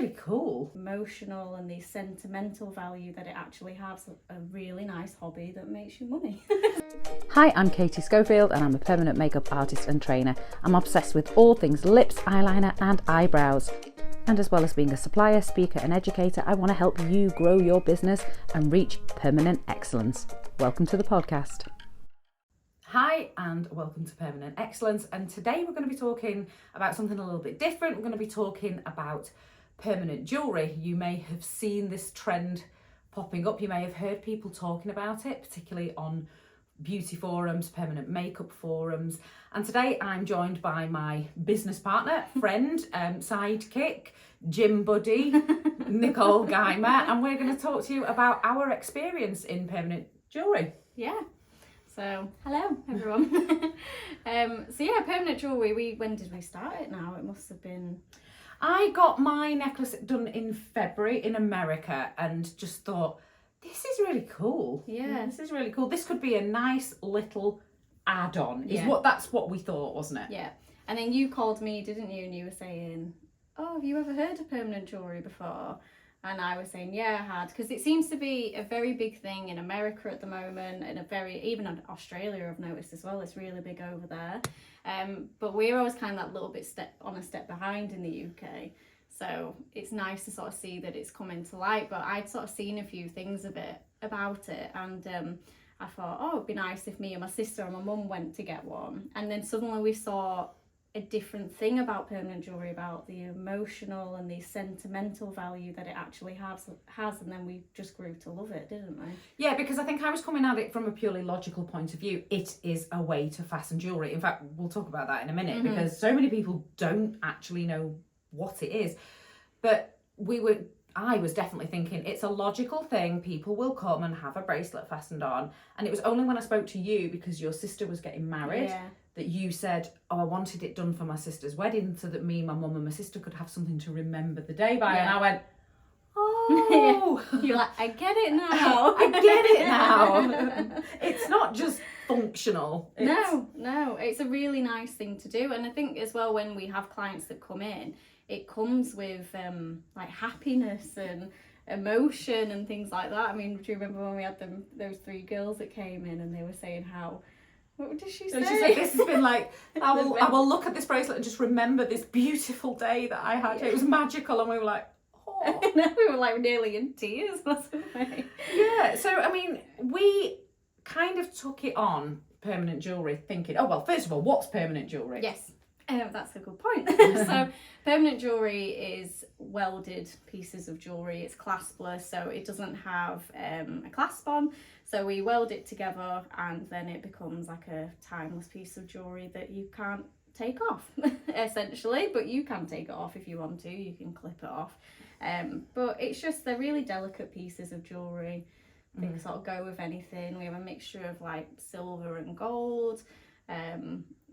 really cool. Emotional and the sentimental value that it actually has, a really nice hobby that makes you money. Hi, I'm Katie Schofield and I'm a permanent makeup artist and trainer. I'm obsessed with all things lips, eyeliner and eyebrows. And as well as being a supplier, speaker and educator, I want to help you grow your business and reach permanent excellence. Welcome to the podcast. Hi and welcome to Permanent Excellence, and today we're going to be talking about something a little bit different. We're going to be talking about permanent jewellery. You may have seen this trend popping up, you may have heard people talking about it, particularly on beauty forums, permanent makeup forums, and today I'm joined by my business partner, friend, sidekick, gym buddy, Nicole Guymer, and we're going to talk to you about our experience in permanent jewellery. Yeah. So, hello everyone. Permanent jewellery, when did we start it now? It must have been... I got my necklace done in February in America and just thought, this is really cool. Yeah. This is really cool. This could be a nice little add-on, that's what we thought, wasn't it? Yeah. And then you called me, didn't you? And you were saying, oh, have you ever heard of permanent jewellery before? And I was saying, yeah, I had, because it seems to be a very big thing in America at the moment, and even in Australia I've noticed as well, it's really big over there. But we're always kind of that little bit a step behind in the UK. So it's nice to sort of see that it's coming to light, but I'd sort of seen a few things about it, and I thought, oh, it'd be nice if me and my sister and my mum went to get one. And then suddenly we saw a different thing about permanent jewellery, about the emotional and the sentimental value that it actually has, and then we just grew to love it, didn't we? Yeah, because I think I was coming at it from a purely logical point of view. It is a way to fasten jewellery. In fact, we'll talk about that in a minute, because so many people don't actually know what it is. But I was definitely thinking it's a logical thing. People will come and have a bracelet fastened on. And it was only when I spoke to you, because your sister was getting married, that you said, oh, I wanted it done for my sister's wedding so that me, my mum and my sister could have something to remember the day by. And I went, oh. You're like, I get it now. I get it now. It's not just functional. No, it's a really nice thing to do. And I think as well, when we have clients that come in, it comes with like happiness and emotion and things like that. I mean, do you remember when we had those three girls that came in and they were saying how, what did she say? She said, this has been like, I will look at this bracelet and just remember this beautiful day that I had. It was magical. And we were like, oh. We were like nearly in tears, wasn't we? Yeah, so I mean, we kind of took it on, permanent jewellery, thinking, oh, well, first of all, what's permanent jewellery? Yes. That's a good point. So permanent jewellery is welded pieces of jewellery. It's claspless, so it doesn't have a clasp on. So we weld it together and then it becomes like a timeless piece of jewellery that you can't take off, essentially. But you can take it off if you want to. You can clip it off. But it's just, they're really delicate pieces of jewellery. They can sort of go with anything. We have a mixture of like silver and gold.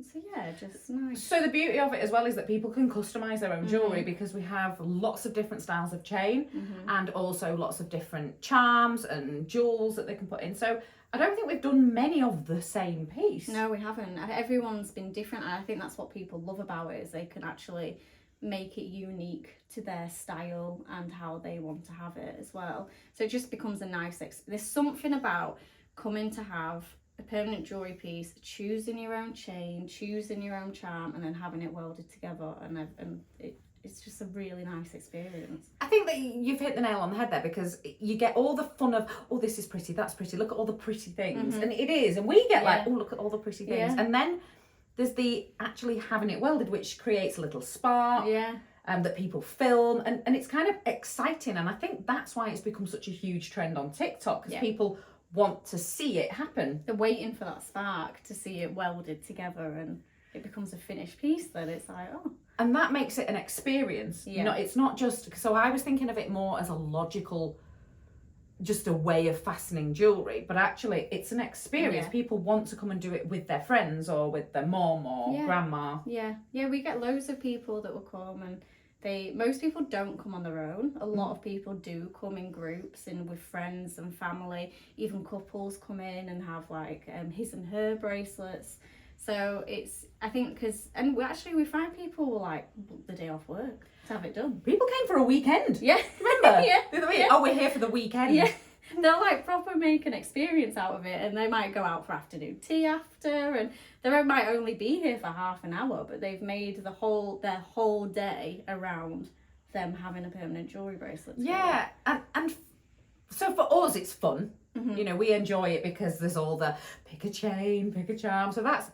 So yeah, just nice. So the beauty of it as well is that people can customise their own jewellery, because we have lots of different styles of chain and also lots of different charms and jewels that they can put in. So I don't think we've done many of the same piece. No, we haven't. Everyone's been different, and I think that's what people love about it, is they can actually make it unique to their style and how they want to have it as well. So it just becomes a nice there's something about coming to have a permanent jewellery piece, choosing your own chain, choosing your own charm, and then having it welded together, and it's just a really nice experience. I think that you've hit the nail on the head there, because you get all the fun of, oh, this is pretty, that's pretty, look at all the pretty things. And it is, and we get like, oh, look at all the pretty things. And then there's the actually having it welded, which creates a little spark. That people film, and it's kind of exciting, and I think that's why it's become such a huge trend on TikTok, because people want to see it happen. They're waiting for that spark to see it welded together, and it becomes a finished piece. Then it's like, oh. And that makes it an experience. It's not just, so I was thinking of it more as a logical, just a way of fastening jewellery, but actually it's an experience. People want to come and do it with their friends or with their mom or grandma. We get loads of people that will come, and most people don't come on their own. A lot of people do come in groups and with friends and family. Even couples come in and have like his and her bracelets. So I think and we find people like book the day off work to have it done. People came for a weekend. Yeah. Remember? Yeah. The other week, Yeah. oh, we're here for the weekend. Yeah. They'll like proper make an experience out of it, and they might go out for afternoon tea after, and they might only be here for half an hour, but they've made their whole day around them having a permanent jewellery bracelet. Yeah, and so for us it's fun. Mm-hmm. You know, we enjoy it because there's all the pick a chain, pick a charm. So that's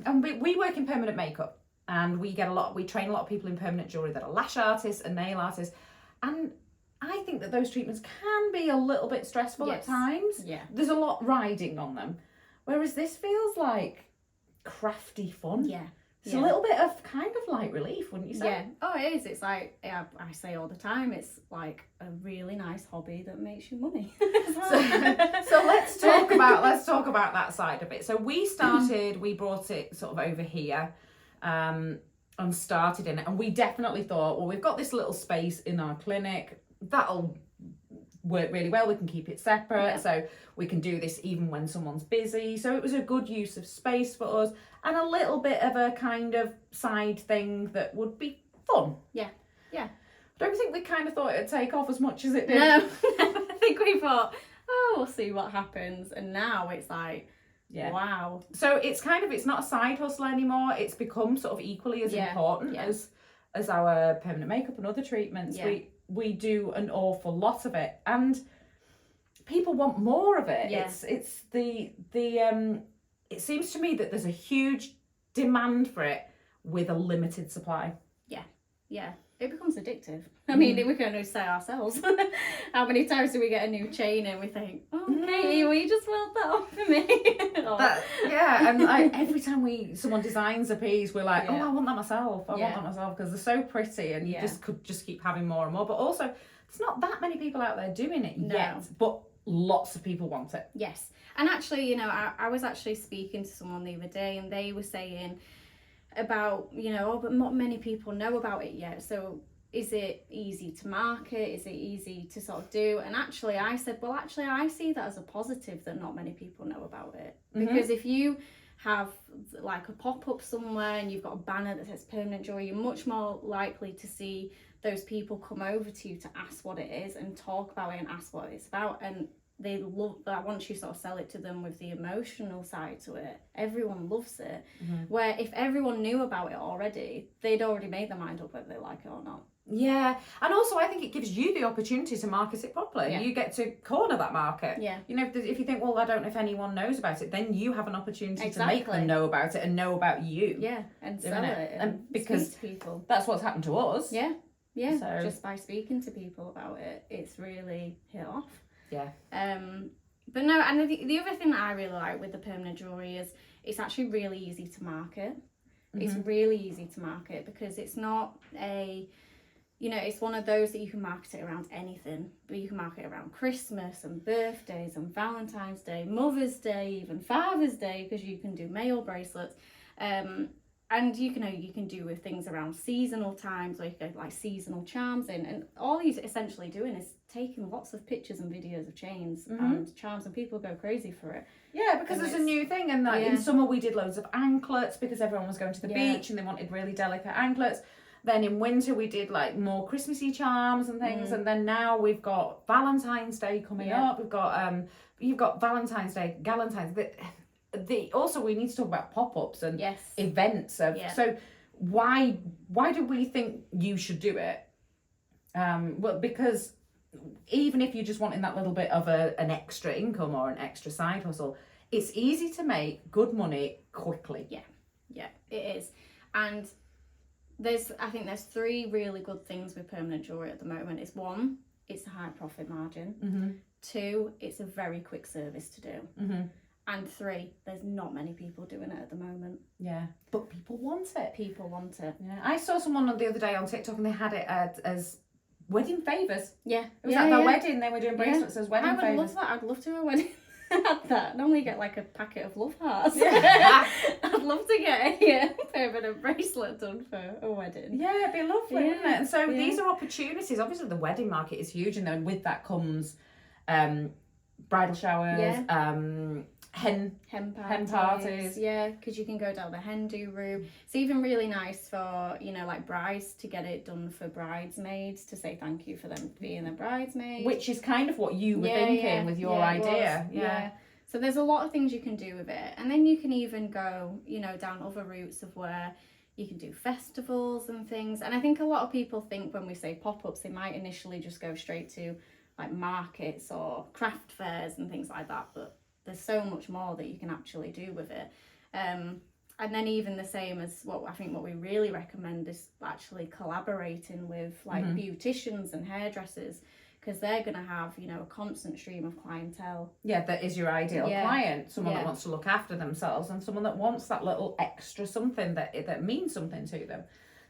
and we work in permanent makeup, and we train a lot of people in permanent jewellery that are lash artists and nail artists, and I think that those treatments can be a little bit stressful at times. Yeah. There's a lot riding on them. Whereas this feels like crafty fun. Yeah. It's a little bit of kind of light relief, wouldn't you say? Yeah. Oh, it is. It's like, I say all the time, it's like a really nice hobby that makes you money. So let's talk about that side of it. So we brought it sort of over here, and started in it, and we definitely thought, well, we've got this little space in our clinic that'll work really well. We can keep it separate, so we can do this even when someone's busy. So it was a good use of space for us, and a little bit of a kind of side thing that would be fun. Yeah. Don't think we kind of thought it'd take off as much as it did. No, I think we thought, oh, we'll see what happens, and now it's like, wow. So it's not a side hustle anymore. It's become sort of equally as important as our permanent makeup and other treatments. Yeah. We do an awful lot of it, and people want more of it. Yeah. It's it seems to me that there's a huge demand for it with a limited supply. Yeah, it becomes addictive. I mean, we can only say ourselves. How many times do we get a new chain and we think, oh, Katie, will you just weld that on for me? And like every time someone designs a piece, we're like, oh, I want that myself. I want that myself, because they're so pretty, and you could just keep having more and more. But also, there's not that many people out there doing it yet, but lots of people want it. Yes. And actually, you know, I was actually speaking to someone the other day, and they were saying about, you know, but not many people know about it yet. So is it easy to market? Is it easy to sort of do? And actually I said, well, actually I see that as a positive that not many people know about it. Because if you have like a pop-up somewhere and you've got a banner that says permanent jewellery, you're much more likely to see those people come over to you to ask what it is and talk about it and ask what it's about. And they love that once you sort of sell it to them with the emotional side to it, everyone loves it. Where if everyone knew about it already, they'd already made their mind up whether they like it or not. Yeah, and also I think it gives you the opportunity to market it properly. You get to corner that market. You know, if you think, well, I don't know if anyone knows about it, then you have an opportunity to make them know about it and know about you. And sell it and because speak to people. That's what's happened to us. So just by speaking to people about it, it's really hit off. But no, and the other thing that I really like with the permanent jewellery is it's actually really easy to market. It's really easy to market because it's not it's one of those that you can market it around anything, but you can market it around Christmas and birthdays and Valentine's Day, Mother's Day, even Father's Day, because you can do male bracelets. And you can do with things around seasonal times, or you can like seasonal charms in, and all he's essentially doing is taking lots of pictures and videos of chains and charms, and people go crazy for it. Yeah, because it's a new thing, and like in summer we did loads of anklets because everyone was going to the beach and they wanted really delicate anklets. Then in winter we did like more Christmassy charms and things, and then now we've got Valentine's Day coming up. We've got you've got Valentine's Day, Galentine's. Also we need to talk about pop-ups and events. So why do we think you should do it? Well, because even if you're just wanting that little bit of an extra income or an extra side hustle, it's easy to make good money quickly. Yeah, it is. And I think there's three really good things with permanent jewellery at the moment. It's one, it's a high profit margin. Two, it's a very quick service to do. And three, there's not many people doing it at the moment. Yeah, but people want it. People want it. Yeah, I saw someone the other day on TikTok and they had it as wedding favours. Yeah, it was at their wedding. They were doing bracelets as wedding favours. I would love that. I'd love to do a wedding. Had that. Normally get like a packet of love hearts. I'd love to get a permanent bracelet done for a wedding. Yeah, it'd be lovely, wouldn't it? And so these are opportunities. Obviously, the wedding market is huge, and then with that comes bridal showers, hen parties. Yeah, because you can go down the hen do route. It's even really nice for, you know, like brides to get it done for bridesmaids to say thank you for them being a bridesmaid. Which is kind of what you were thinking with your idea. Yeah. So there's a lot of things you can do with it. And then you can even go, you know, down other routes of where you can do festivals and things. And I think a lot of people think when we say pop-ups, they might initially just go straight to like markets or craft fairs and things like that. But there's so much more that you can actually do with it. And then even the same as what we really recommend is actually collaborating with like beauticians and hairdressers, because they're going to have, you know, a constant stream of clientele. Yeah, that is your ideal client. Someone that wants to look after themselves and someone that wants that little extra something that means something to them.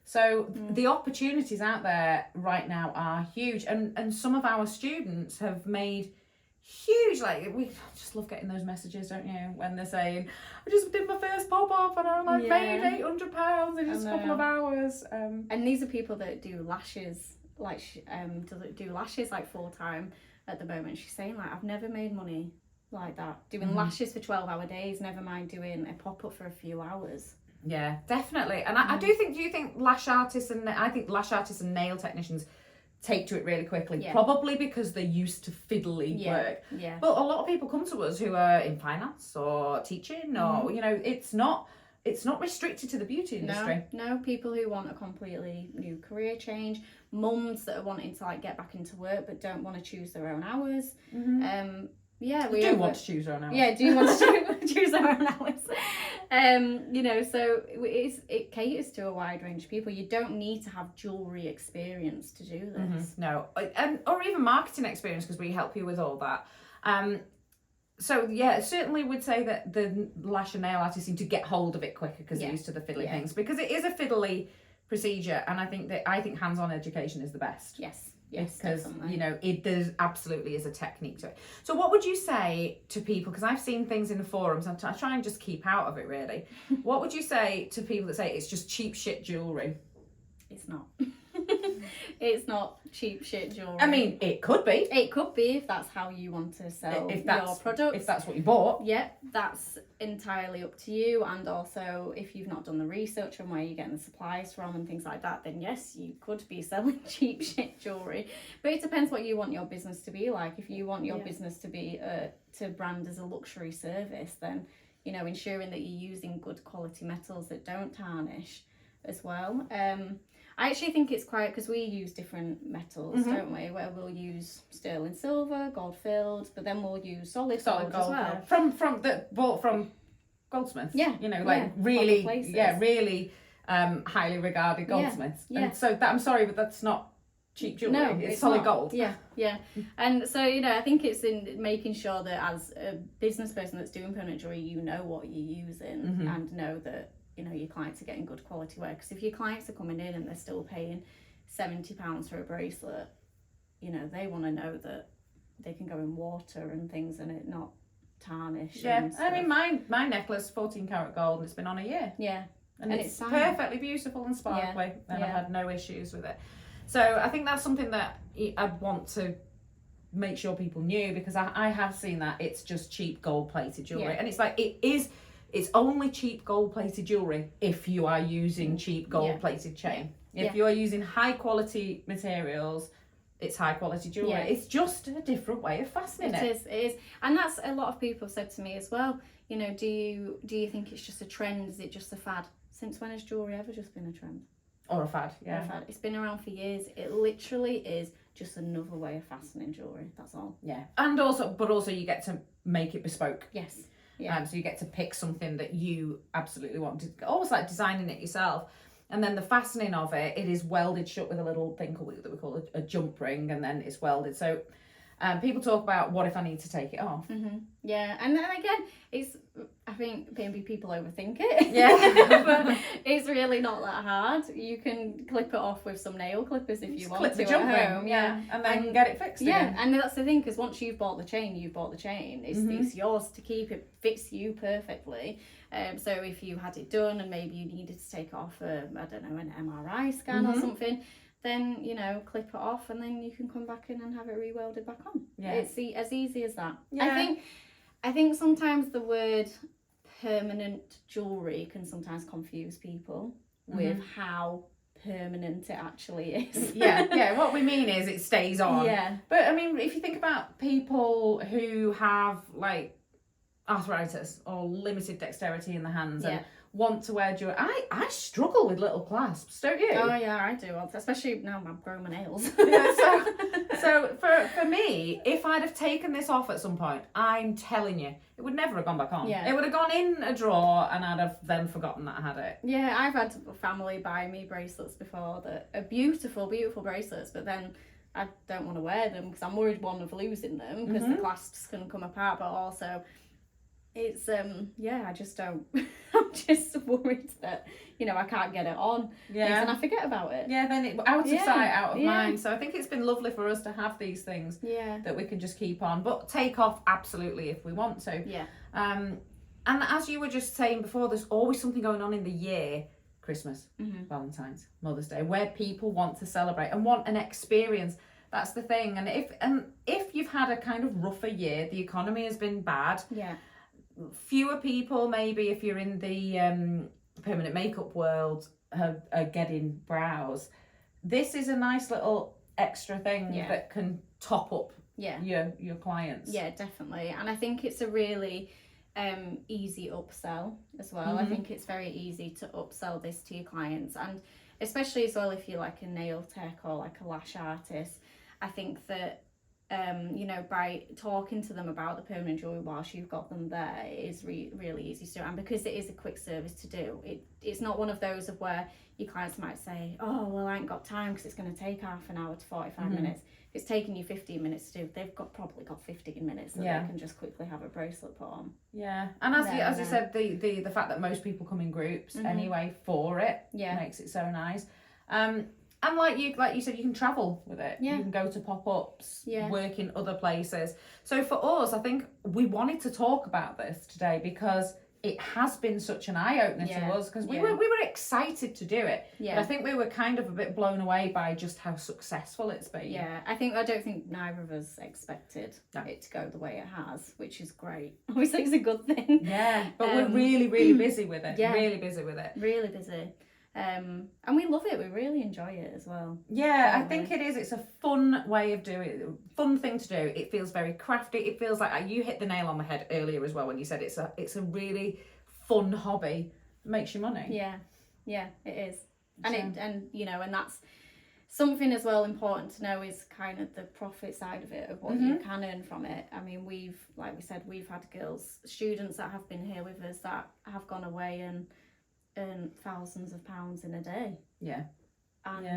So the opportunities out there right now are huge. And some of our students have made huge, like, we just love getting those messages, don't you, when they're saying, I just did my first pop-up and I made £800 in just a couple of hours. And these are people that do lashes, like do lashes like full time at the moment. She's saying like, I've never made money like that doing lashes for 12-hour days, never mind doing a pop-up for a few hours. Yeah, definitely. And I do you think lash artists and nail technicians take to it really quickly, probably because they're used to fiddly work. But a lot of people come to us who are in finance or teaching or, you know, it's not restricted to the beauty industry. No, people who want a completely new career change, mums that are wanting to like get back into work but don't want to choose their own hours. We do want to choose their own hours. Yeah, do want to choose their own hours. You know, so it caters to a wide range of people. You don't need to have jewellery experience to do this. No, or even marketing experience, because we help you with all that. So yeah, certainly would say that the lash and nail artists seem to get hold of it quicker because they're used to the fiddly things, because it is a fiddly procedure, and I think hands-on education is the best. Yes, because definitely. You know there absolutely is a technique to it. So what would you say to people, because I've seen things in the forums, I try and just keep out of it really. What would you say to people that say it's just cheap shit jewellery? It's not. It's not cheap shit jewellery. I mean, it could be. It could be if that's how you want to sell your product. If that's what you bought. Yeah, that's entirely up to you. And also, if you've not done the research on where you're getting the supplies from and things like that, then yes, you could be selling cheap shit jewellery. But it depends what you want your business to be like. If you want your business to be to brand as a luxury service, then, you know, ensuring that you're using good quality metals that don't tarnish as well. I actually think it's quite, because we use different metals, don't we? Where we'll use sterling silver, gold filled, but then we'll use solid gold as well. Yeah. From goldsmiths. Yeah. You know, like really highly regarded goldsmiths. Yeah. And so I'm sorry, but that's not cheap jewellery. No, it's solid not. gold. Yeah. And so, you know, I think it's in making sure that as a business person that's doing permanent jewellery, you know what you're using and know that, you know, your clients are getting good quality work. Because if your clients are coming in and they're still paying £70 for a bracelet, you know, they want to know that they can go in water and things and it not tarnish. Yeah, I mean, my necklace, 14 karat gold, and it's been on a year. Yeah. And it's perfectly beautiful and sparkly, and I've had no issues with it. So I think that's something that I'd want to make sure people knew, because I have seen that it's just cheap gold plated jewellery. And it's like, it's only cheap gold plated jewellery if you are using cheap gold plated chain. If you are using high quality materials, it's high quality jewellery. It's just a different way of fastening it. It is. And that's a lot of people have said to me as well, you know, do you think it's just a trend? Is it just a fad? Since when has jewellery ever just been a trend? Or a fad, yeah. It's been around for years. It literally is just another way of fastening jewellery. That's all. Yeah. And also you get to make it bespoke. Yes. Yeah. So you get to pick something that you absolutely want, almost like designing it yourself. And then the fastening of it is welded shut with a little thing that we call a jump ring, and then it's welded. So people talk about, what if I need to take it off? Yeah, and then again, I think maybe people overthink it. Yeah. But it's really not that hard. You can clip it off with some nail clippers if you want clip to the jump at home. ring, yeah, and then get it fixed again. And that's the thing, because once you've bought the chain, you've bought the chain. It's yours to keep. It fits you perfectly. So if you had it done and maybe you needed to take off an MRI scan or something, then, you know, clip it off and then you can come back in and have it re-welded back on. Yeah. It's as easy as that. Yeah. I think sometimes the word permanent jewellery can sometimes confuse people with how permanent it actually is. yeah. What we mean is it stays on. Yeah. But I mean, if you think about people who have like arthritis or limited dexterity in the hands and want to wear jewelry, I struggle with little clasps, don't you? Oh yeah, I do. Especially now I'm growing my nails. Yeah, so for me, if I'd have taken this off at some point, I'm telling you, it would never have gone back on. Yeah. It would have gone in a drawer and I'd have then forgotten that I had it. Yeah, I've had family buy me bracelets before that are beautiful, beautiful bracelets, but then I don't want to wear them because I'm worried, one, of losing them because the clasps can come apart, but also it's I just don't I'm just worried that I can't get it on and I forget about it. Then it out of sight, out of mind. So I think it's been lovely for us to have these things that we can just keep on, but take off absolutely if we want to. And as you were just saying before, there's always something going on in the year. Christmas, Valentine's, Mother's Day, where people want to celebrate and want an experience. That's the thing. And if you've had a kind of rougher year, the economy has been bad, fewer people, maybe if you're in the permanent makeup world, are getting brows. This is a nice little extra thing that can top up your clients. Yeah, definitely. And I think it's a really easy upsell as well. I think it's very easy to upsell this to your clients, and especially as well if you're like a nail tech or like a lash artist. I think that by talking to them about the permanent jewellery whilst you've got them there is really easy to do. And because it is a quick service to do, it's not one of those of where your clients might say, oh, well, I ain't got time because it's going to take half an hour to 45 minutes. If it's taking you 15 minutes to do, they've probably got 15 minutes that they can just quickly have a bracelet put on. Yeah, and as you said, the fact that most people come in groups anyway for it makes it so nice. And like you said, you can travel with it. You can go to pop-ups, work in other places. So for us, I think we wanted to talk about this today because it has been such an eye-opener to us, because we were excited to do it. But I think we were kind of a bit blown away by just how successful it's been. Yeah, I don't think neither of us expected it to go the way it has, which is great. Obviously, it's a good thing. Yeah, but we're really busy with it. Really busy with it. Really busy. And we love it. We really enjoy it as well. Yeah, I think it is. It's a fun way of doing it. Fun thing to do. It feels very crafty. It feels like you hit the nail on the head earlier as well when you said it's a really fun hobby. It makes you money. Yeah, it is. And and that's something as well important to know is kind of the profit side of it, of what you can earn from it. I mean, we've had students that have been here with us that have gone away and earn thousands of pounds in a day. And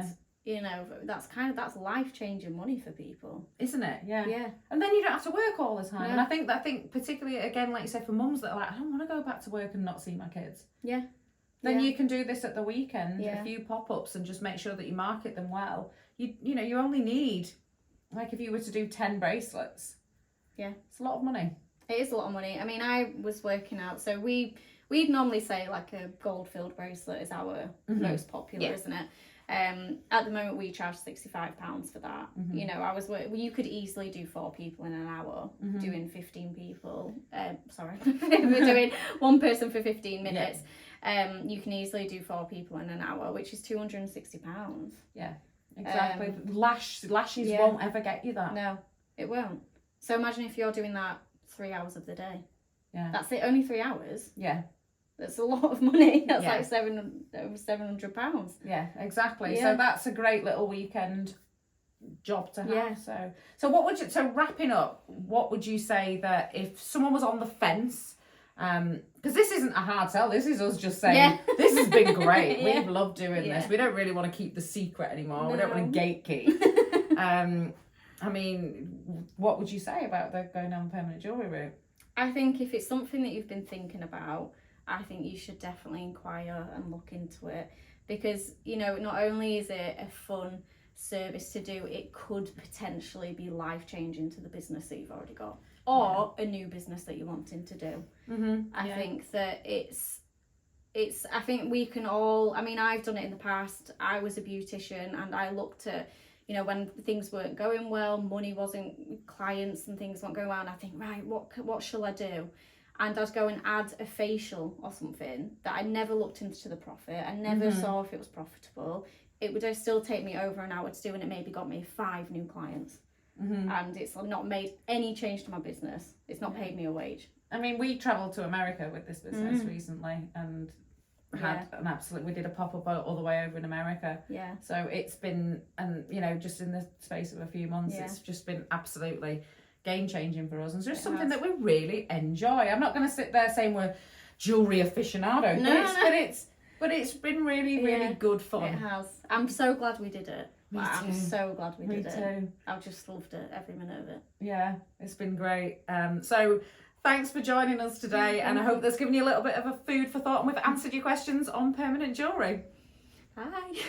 that's life-changing money for people, isn't it? Yeah. And then you don't have to work all the time. And I think particularly again, like you said, for mums that are like, I don't want to go back to work and not see my kids, then you can do this at the weekend, a few pop-ups, and just make sure that you market them well. You only need, like, if you were to do 10 bracelets, it's a lot of money. It is a lot of money. I mean, I was working out, so we'd normally say like a gold-filled bracelet is our most popular, isn't it? At the moment, we charge £65 for that. You could easily do 4 people in an hour, doing 15 people. We're doing one person for 15 minutes. You can easily do 4 people in an hour, which is £260. Yeah, exactly. Lashes won't ever get you that. No, it won't. So imagine if you're doing that 3 hours of the day. Yeah, that's it. Only 3 hours. Yeah. That's a lot of money. That's like over £700. Yeah, exactly. So that's a great little weekend job to have. So what would you? So wrapping up, what would you say that if someone was on the fence? Because this isn't a hard sell. This is us just saying this has been great. We've loved doing this. We don't really want to keep the secret anymore. No. We don't want to gatekeep. I mean, what would you say about going down the permanent jewellery route? I think if it's something that you've been thinking about, I think you should definitely inquire and look into it, because not only is it a fun service to do, it could potentially be life-changing to the business that you've already got, or a new business that you're wanting to do. I think that it's I think we can all, I mean, I've done it in the past. I was a beautician and I looked at you know, when things weren't going well, money wasn't, clients and things weren't going well, and I think, right, what shall I do? And I'd go and add a facial or something that I never looked into the profit. I never saw if it was profitable. It would still take me over an hour to do, and it maybe got me 5 new clients. And it's not made any change to my business. It's not paid me a wage. I mean, we travelled to America with this business recently and had an absolute, we did a pop-up all the way over in America. Yeah. So it's been, and you know, just in the space of a few months, it's just been absolutely game-changing for us. And it's just something that we really enjoy. I'm not going to sit there saying we're jewellery aficionados, but it's been really, really good fun. It has. I'm so glad we did it. Me I'm too. so glad we did Me it. too. I've just loved it, every minute of it. Yeah, it's been great. So thanks for joining us today, and I hope that's given you a little bit of a food for thought and we've answered your questions on permanent jewellery. Bye.